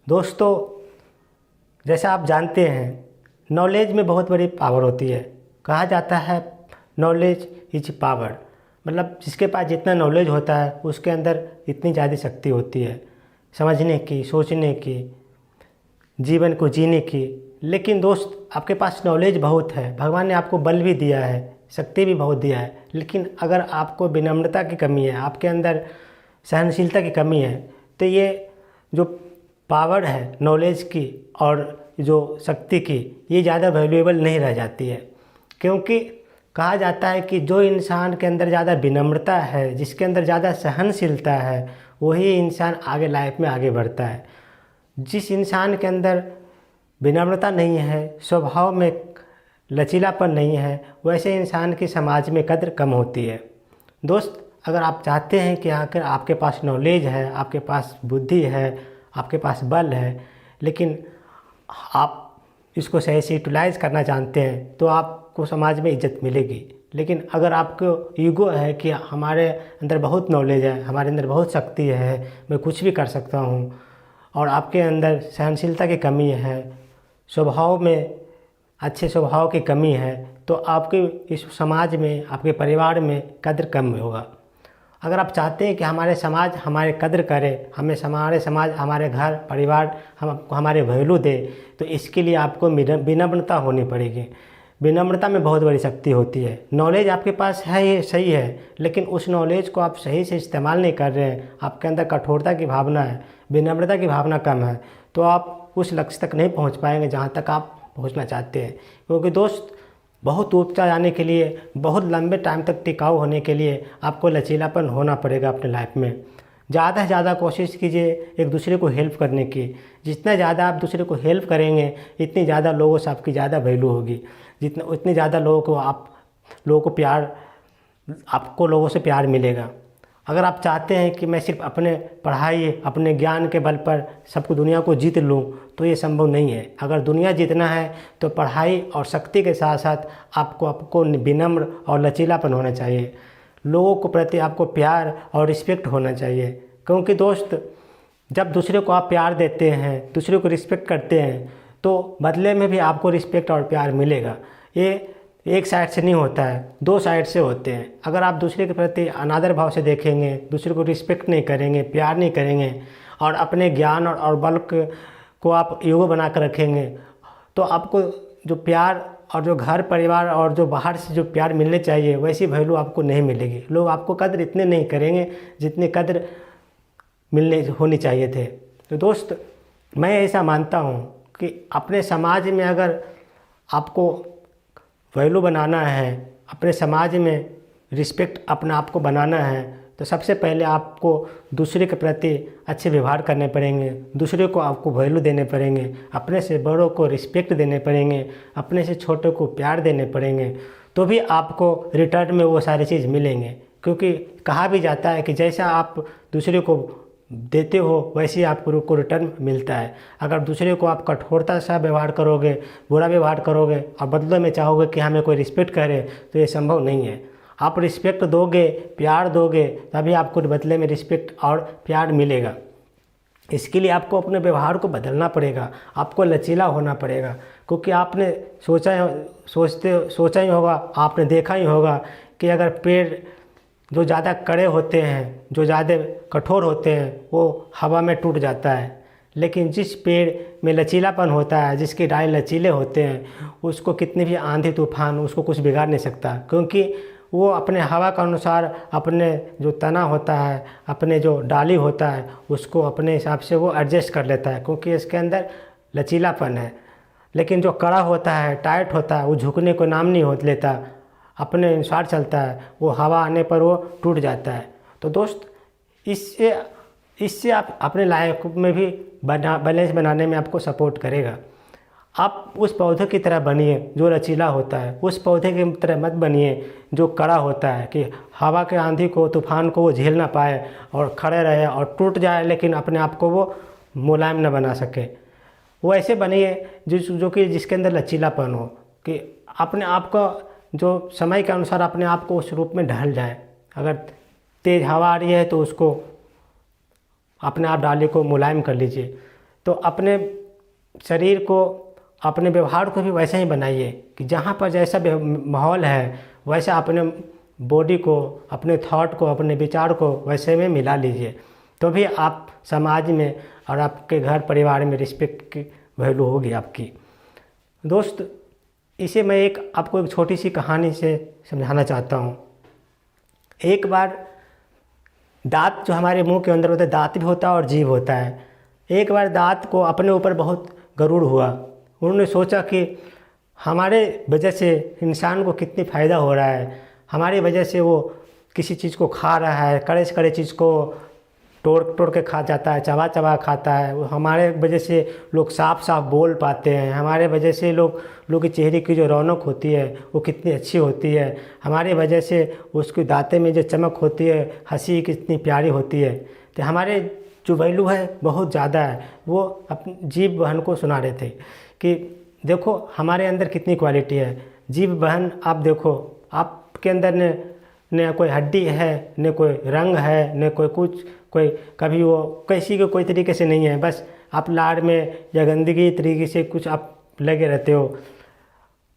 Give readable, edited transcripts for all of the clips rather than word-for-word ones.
दोस्तों, जैसा आप जानते हैं, नॉलेज में बहुत बड़ी पावर होती है। कहा जाता है नॉलेज इज पावर, मतलब जिसके पास जितना नॉलेज होता है उसके अंदर इतनी ज़्यादा शक्ति होती है समझने की, सोचने की, जीवन को जीने की। लेकिन दोस्त, आपके पास नॉलेज बहुत है, भगवान ने आपको बल भी दिया है, शक्ति भी बहुत दिया है, लेकिन अगर आपको विनम्रता की कमी है, आपके अंदर सहनशीलता की कमी है, तो ये जो पावर है नॉलेज की और जो शक्ति की, ये ज़्यादा वैल्यूएबल नहीं रह जाती है। क्योंकि कहा जाता है कि जो इंसान के अंदर ज़्यादा विनम्रता है, जिसके अंदर ज़्यादा सहनशीलता है, वही इंसान आगे लाइफ में आगे बढ़ता है। जिस इंसान के अंदर विनम्रता नहीं है, स्वभाव में लचीलापन नहीं है, वैसे इंसान की समाज में कद्र कम होती है। दोस्त, अगर आप चाहते हैं कि आकर आपके पास नॉलेज है, आपके पास बुद्धि है, आपके पास बल है, लेकिन आप इसको सही से यूटिलाइज़ करना जानते हैं, तो आपको समाज में इज्जत मिलेगी। लेकिन अगर आपको ईगो है कि हमारे अंदर बहुत नॉलेज है, हमारे अंदर बहुत शक्ति है, मैं कुछ भी कर सकता हूँ, और आपके अंदर सहनशीलता की कमी है, स्वभाव में अच्छे स्वभाव की कमी है, तो आपके इस समाज में, आपके परिवार में कद्र कम होगा। अगर आप चाहते हैं कि हमारे समाज हमारे कद्र करे, हमारे समाज, हमारे घर परिवार हमको हमारे वैल्यू दे, तो इसके लिए आपको विनम्रता होनी पड़ेगी। विनम्रता में बहुत बड़ी शक्ति होती है। नॉलेज आपके पास है, ये सही है, लेकिन उस नॉलेज को आप सही से इस्तेमाल नहीं कर रहे हैं, आपके अंदर कठोरता की भावना है, विनम्रता की भावना कम है, तो आप उस लक्ष्य तक नहीं पहुंच पाएंगे जहां तक आप पहुंचना चाहते हैं। क्योंकि दोस्त, बहुत ऊंचा जाने के लिए, बहुत लंबे टाइम तक टिकाऊ होने के लिए आपको लचीलापन होना पड़ेगा अपने लाइफ में। ज़्यादा से ज़्यादा कोशिश कीजिए एक दूसरे को हेल्प करने की। जितना ज़्यादा आप दूसरे को हेल्प करेंगे, इतनी ज़्यादा लोगों से आपकी ज़्यादा वैल्यू होगी, उतनी ज़्यादा लोगों को प्यार, आपको लोगों से प्यार मिलेगा। अगर आप चाहते हैं कि मैं सिर्फ अपने पढ़ाई, अपने ज्ञान के बल पर सबको, दुनिया को जीत लूं, तो ये संभव नहीं है। अगर दुनिया जीतना है तो पढ़ाई और शक्ति के साथ साथ आपको विनम्र और लचीलापन होना चाहिए। लोगों को प्रति आपको प्यार और रिस्पेक्ट होना चाहिए। क्योंकि दोस्त, जब दूसरे को आप प्यार देते हैं, दूसरे को रिस्पेक्ट करते हैं, तो बदले में भी आपको रिस्पेक्ट और प्यार मिलेगा। ये एक साइड से नहीं होता है, दो साइड से होते हैं। अगर आप दूसरे के प्रति अनादर भाव से देखेंगे, दूसरे को रिस्पेक्ट नहीं करेंगे, प्यार नहीं करेंगे, और अपने ज्ञान और बल को आप ईगो बना कर रखेंगे, तो आपको जो प्यार और जो घर परिवार और जो बाहर से जो प्यार मिलने चाहिए, वैसी वैल्यू आपको नहीं मिलेगी। लोग आपको कद्र इतने नहीं करेंगे जितने कद्र होनी चाहिए थे। तो दोस्त, मैं ऐसा मानता हूँ कि अपने समाज में अगर आपको वैल्यू बनाना है, अपने समाज में रिस्पेक्ट अपने आप को बनाना है, तो सबसे पहले आपको दूसरे के प्रति अच्छे व्यवहार करने पड़ेंगे, दूसरे को आपको वैल्यू देने पड़ेंगे, अपने से बड़ों को रिस्पेक्ट देने पड़ेंगे, अपने से छोटों को प्यार देने पड़ेंगे, तो भी आपको रिटर्न में वो सारी चीज़ मिलेंगे। क्योंकि कहा भी जाता है कि जैसा आप दूसरे को देते हो, वैसे ही आपको रिटर्न मिलता है। अगर दूसरे को आप कठोरता से व्यवहार करोगे, बुरा व्यवहार करोगे, और बदले में चाहोगे कि हमें कोई रिस्पेक्ट करे, तो ये संभव नहीं है। आप रिस्पेक्ट दोगे, प्यार दोगे, तभी आपको बदले में रिस्पेक्ट और प्यार मिलेगा। इसके लिए आपको अपने व्यवहार को बदलना पड़ेगा, आपको लचीला होना पड़ेगा। क्योंकि आपने सोचा ही होगा, आपने देखा ही होगा कि अगर पेड़ जो ज़्यादा कड़े होते हैं, जो ज़्यादा कठोर होते हैं, वो हवा में टूट जाता है। लेकिन जिस पेड़ में लचीलापन होता है, जिसके डाली लचीले होते हैं, उसको कितनी भी आंधी तूफान उसको कुछ बिगाड़ नहीं सकता। क्योंकि वो अपने हवा के अनुसार अपने जो तना होता है, अपने जो डाली होता है, उसको अपने हिसाब से वो एडजस्ट कर लेता है, क्योंकि इसके अंदर लचीलापन है। लेकिन जो कड़ा होता है, टाइट होता है, वो झुकने को नाम नहीं लेता, अपने अनुसार चलता है, वो हवा आने पर वो टूट जाता है। तो दोस्त, इससे आप अपने लाइफ में भी बैलेंस बनाने में आपको सपोर्ट करेगा। आप उस पौधे की तरह बनिए जो लचीला होता है, उस पौधे की तरह मत बनिए जो कड़ा होता है, कि हवा के आंधी को, तूफान को वो झेल ना पाए और खड़े रहे और टूट जाए, लेकिन अपने आप को वो मुलायम न बना सके। वो ऐसे बनिए जिसके अंदर लचीलापन हो, कि अपने आप को जो समय के अनुसार अपने आप को उस रूप में ढल जाए। अगर तेज़ हवा आ रही है तो उसको अपने आप डाली को मुलायम कर लीजिए। तो अपने शरीर को, अपने व्यवहार को भी वैसे ही बनाइए कि जहाँ पर जैसा माहौल है वैसा अपने बॉडी को, अपने थॉट को, अपने विचार को वैसे में मिला लीजिए। तो भी आप समाज में और आपके घर परिवार में रिस्पेक्ट की वैल्यू होगी आपकी। दोस्त, इसे मैं आपको एक छोटी सी कहानी से समझाना चाहता हूँ। एक बार दांत जो हमारे मुंह के अंदर होता है, दांत भी होता है और जीभ होता है। एक बार दांत को अपने ऊपर बहुत गरूर हुआ। उन्होंने सोचा कि हमारे वजह से इंसान को कितनी फ़ायदा हो रहा है, हमारी वजह से वो किसी चीज़ को खा रहा है, कड़े से कड़े चीज़ को तोड़ तोड़ के खा जाता है, चबा चबा खाता है। वो हमारे वजह से लोग साफ साफ बोल पाते हैं, हमारे वजह से लोग के चेहरे की जो रौनक होती है वो कितनी अच्छी होती है, हमारी वजह से उसके दांते में जो चमक होती है, हंसी कितनी प्यारी होती है। तो हमारे जो वैल्यू है बहुत ज़्यादा है। वो अपनी जीभ बहन को सुना रहे थे कि देखो हमारे अंदर कितनी क्वालिटी है। जीभ बहन, आप देखो आपके अंदर न कोई हड्डी है, न कोई रंग है, न कोई कुछ, कोई कभी वो किसी के कोई तरीके से नहीं है। बस आप लाड़ में या गंदगी तरीके से कुछ आप लगे रहते हो।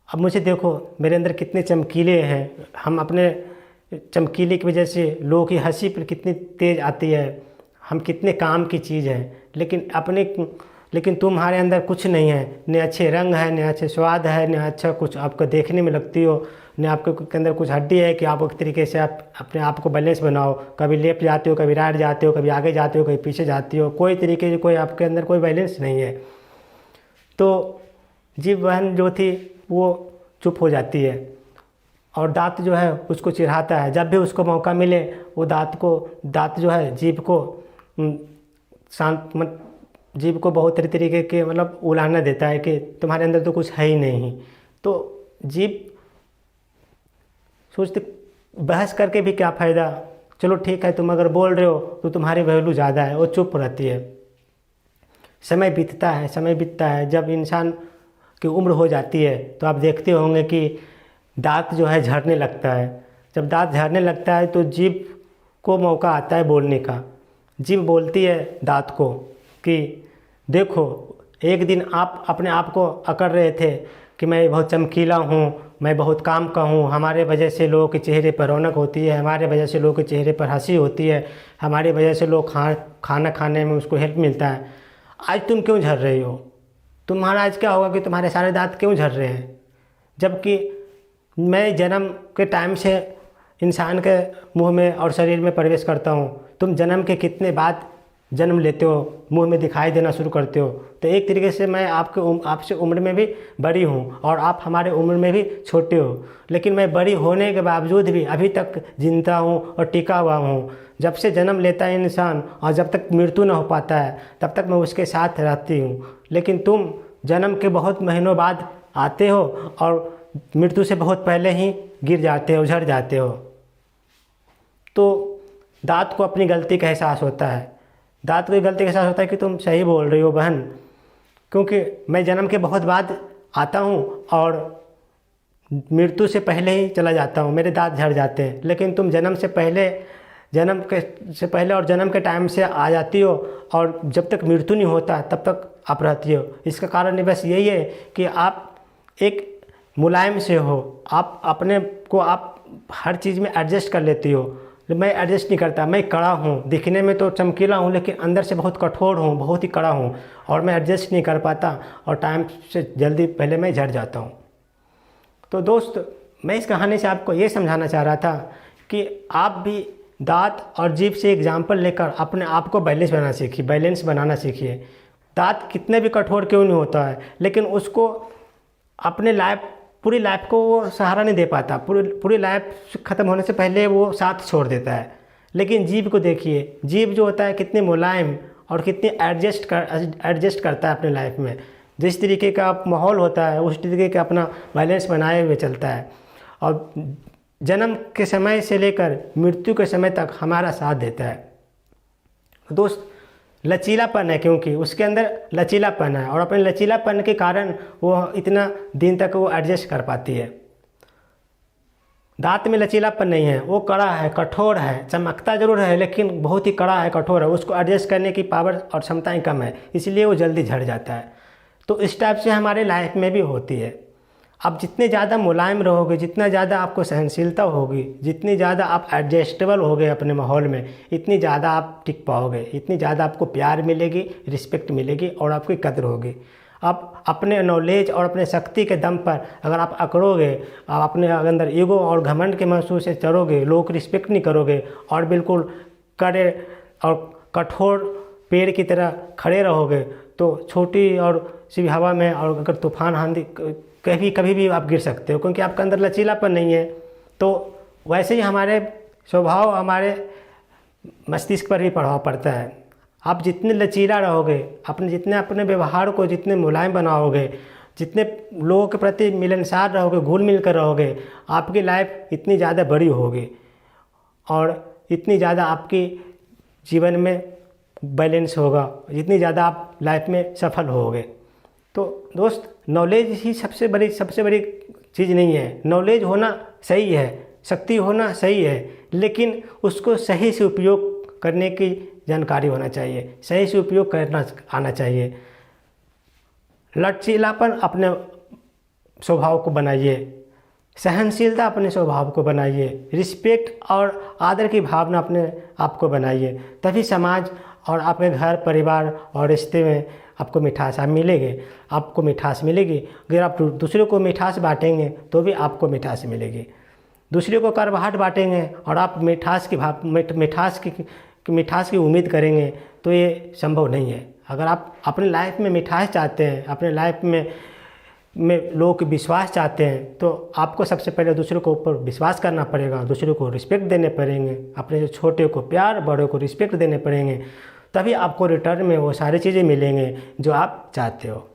अब मुझे देखो मेरे अंदर कितने चमकीले हैं। हम अपने चमकीले की वजह से लोगों की हंसी पर कितनी तेज़ आती है, हम कितने काम की चीज़ है। लेकिन तुम्हारे अंदर कुछ नहीं है, न अच्छे रंग है, न अच्छे स्वाद है, न अच्छा कुछ आपको देखने में लगती हो, न आपके अंदर कुछ हड्डी है कि आप एक तरीके से आप अपने आप को बैलेंस बनाओ। कभी लेफ्ट जाते हो, कभी राइट जाते हो, कभी आगे जाते हो, कभी पीछे जाती हो, कोई तरीके से कोई आपके अंदर कोई बैलेंस नहीं है। तो जीभ बहन जो थी वो चुप हो जाती है और दांत जो है उसको चिढ़ाता है। जब भी उसको मौका मिले वो दांत जो है जीभ को जीभ को बहुत तरीके के मतलब उलाहना देता है कि तुम्हारे अंदर तो कुछ है ही नहीं। तो जीभ सोचते बहस करके भी क्या फ़ायदा, चलो ठीक है तुम अगर बोल रहे हो तो तुम्हारी वैल्यू ज़्यादा है। वो चुप रहती है। समय बीतता है। जब इंसान की उम्र हो जाती है तो आप देखते होंगे कि दांत जो है झड़ने लगता है। जब दांत झड़ने लगता है तो जीभ को मौका आता है बोलने का। जीभ बोलती है दांत को कि देखो एक दिन आप अपने आप को अकड़ रहे थे कि मैं बहुत चमकीला हूँ, मैं बहुत काम का हूँ, हमारे वजह से लोगों के चेहरे पर रौनक होती है, हमारे वजह से लोगों के चेहरे पर हंसी होती है, हमारी वजह से लोग खाना खाने में उसको हेल्प मिलता है। आज तुम क्यों झड़ रही हो? तुम्हारा आज क्या होगा कि तुम्हारे सारे दांत क्यों झड़ रहे हैं? जबकि मैं जन्म के टाइम से इंसान के मुंह में और शरीर में प्रवेश करता हूँ। तुम जन्म के कितने बाद जन्म लेते हो, मुंह में दिखाई देना शुरू करते हो। तो एक तरीके से मैं आपसे उम्र में भी बड़ी हूँ और आप हमारे उम्र में भी छोटे हो। लेकिन मैं बड़ी होने के बावजूद भी अभी तक जिंदा हूँ और टिका हुआ हूँ। जब से जन्म लेता है इंसान और जब तक मृत्यु न हो पाता है तब तक मैं उसके साथ रहती हूँ। लेकिन तुम जन्म के बहुत महीनों बाद आते हो और मृत्यु से बहुत पहले ही गिर जाते हो, झड़ जाते हो। तो दांत को अपनी गलती का एहसास होता है। दांत को गलती का एहसास होता है कि तुम सही बोल रही हो बहन, क्योंकि मैं जन्म के बहुत बाद आता हूँ और मृत्यु से पहले ही चला जाता हूँ, मेरे दांत झड़ जाते हैं। लेकिन तुम जन्म से पहले और जन्म के टाइम से आ जाती हो और जब तक मृत्यु नहीं होता तब तक आप रहती हो। इसका कारण बस यही है कि आप एक मुलायम से हो, आप अपने को आप हर चीज़ में एडजस्ट कर लेती हो। मैं एडजस्ट नहीं करता, मैं कड़ा हूँ, दिखने में तो चमकीला हूँ लेकिन अंदर से बहुत कठोर हूँ, बहुत ही कड़ा हूँ और मैं एडजस्ट नहीं कर पाता और टाइम से जल्दी पहले मैं झड़ जाता हूँ। तो दोस्त, मैं इस कहानी से आपको ये समझाना चाह रहा था कि आप भी दांत और जीभ से एग्जाम्पल लेकर अपने आप को बैलेंस बनाना सीखिए। दांत कितने भी कठोर क्यों नहीं होता है लेकिन उसको अपने पूरी लाइफ को वो सहारा नहीं दे पाता, पूरी लाइफ ख़त्म होने से पहले वो साथ छोड़ देता है। लेकिन जीभ को देखिए, जीभ जो होता है कितने मुलायम और कितने एडजस्ट करता है अपने लाइफ में। जिस तरीके का माहौल होता है उस तरीके का अपना बैलेंस बनाए हुए चलता है और जन्म के समय से लेकर मृत्यु के समय तक हमारा साथ देता है। दोस्त, लचीलापन है, क्योंकि उसके अंदर लचीलापन है और अपने लचीलापन के कारण वो इतना दिन तक वो एडजस्ट कर पाती है। दांत में लचीलापन नहीं है, वो कड़ा है, कठोर है, चमकता ज़रूर है लेकिन बहुत ही कड़ा है, कठोर है, उसको एडजस्ट करने की पावर और क्षमताएं कम है, इसलिए वो जल्दी झड़ जाता है। तो इस टाइप से हमारे लाइफ में भी होती है। आप जितने ज़्यादा मुलायम रहोगे, जितना ज़्यादा आपको सहनशीलता होगी, जितनी ज़्यादा आप एडजस्टेबल होगे अपने माहौल में, इतनी ज़्यादा आप टिक पाओगे, इतनी ज़्यादा आपको प्यार मिलेगी, रिस्पेक्ट मिलेगी और आपकी कदर होगी। आप अपने नॉलेज और अपने शक्ति के दम पर अगर आप अकड़ोगे, आप अपने अंदर ईगो और घमंड के महसूस से चढ़ोगे, लोग रिस्पेक्ट नहीं करोगे और बिल्कुल कड़े और कठोर पेड़ की तरह खड़े रहोगे, तो छोटी और सी हवा में और अगर तूफान आंधी कभी भी आप गिर सकते हो, क्योंकि आपके अंदर लचीलापन नहीं है। तो वैसे ही हमारे स्वभाव, हमारे मस्तिष्क पर भी प्रभाव पड़ता है। आप जितने लचीला रहोगे, अपने व्यवहार को जितने मुलायम बनाओगे, जितने लोगों के प्रति मिलनसार रहोगे, घुल मिल कर रहोगे, आपकी लाइफ इतनी ज़्यादा बड़ी होगी और इतनी ज़्यादा आपकी जीवन में बैलेंस होगा, जितनी ज़्यादा आप लाइफ में सफल होगे। तो दोस्त, नॉलेज ही सबसे बड़ी चीज़ नहीं है। नॉलेज होना सही है, शक्ति होना सही है, लेकिन उसको सही से उपयोग करने की जानकारी होना चाहिए, सही से उपयोग करना आना चाहिए। लचीलापन अपने स्वभाव को बनाइए, सहनशीलता अपने स्वभाव को बनाइए, रिस्पेक्ट और आदर की भावना अपने आप को बनाइए, तभी समाज और आपके घर परिवार और रिश्ते में आपको मिठास मिलेगी। अगर आप दूसरों को मिठास बांटेंगे तो भी आपको मिठास मिलेगी। दूसरों को कड़वाहट बांटेंगे और आप मिठास की उम्मीद करेंगे तो ये संभव नहीं है। अगर आप अपने लाइफ में मिठास चाहते हैं, अपने लाइफ में लोगों के विश्वास चाहते हैं, तो आपको सबसे पहले दूसरों के ऊपर विश्वास करना पड़ेगा, दूसरों को रिस्पेक्ट देने पड़ेंगे, अपने छोटे को प्यार, बड़ों को रिस्पेक्ट देने पड़ेंगे, तभी आपको रिटर्न में वो सारी चीज़ें मिलेंगे जो आप चाहते हो।